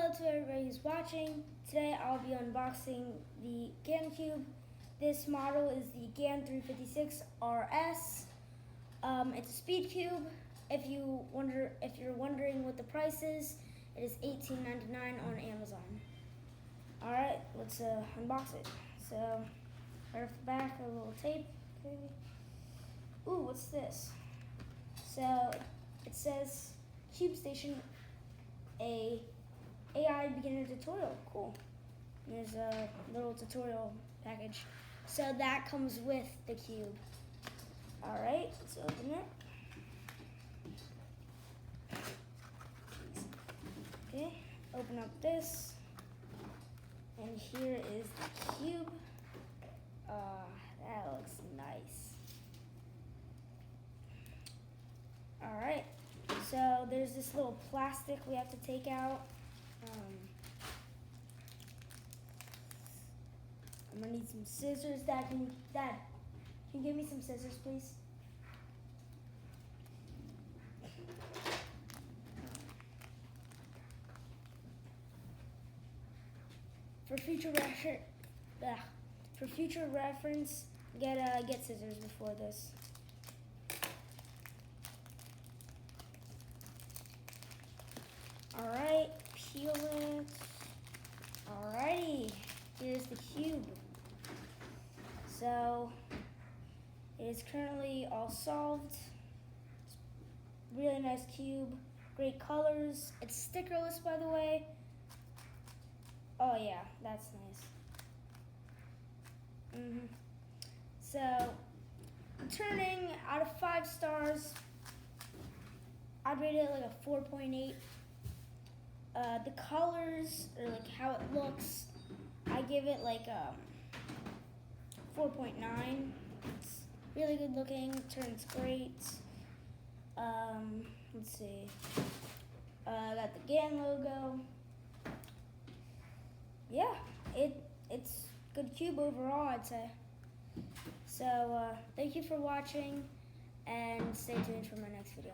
Hello to everybody who's watching. Today I'll be unboxing the GANcube. This model is the GAN 356 RS. It's a speed cube. If you're wondering what the price is, it is $18.99 on Amazon. All right, let's unbox it. So right off the back, a little tape. Okay. Ooh, what's this? So it says CubeStation AI beginner tutorial. Cool. There's a little tutorial package. So that comes with the cube. All right, let's open it. Okay, open up this, and here is the cube. That looks nice. All right, so there's this little plastic we have to take out. I'm gonna need some scissors. Dad, can you give me some scissors, please? For future reference, get scissors before this. All right, peel it. Alrighty, here's the cube. So it is currently all solved. It's a really nice cube, great colors. It's stickerless, by the way. Oh yeah, that's nice. So, turning out of 5 stars, I'd rate it like a 4.8. The colors, or like how it looks, I give it like a 4.9. It's really good looking, turns great. Let's see. Got the GAN logo. Yeah, it's good cube overall, I'd say. So thank you for watching, and stay tuned for my next video.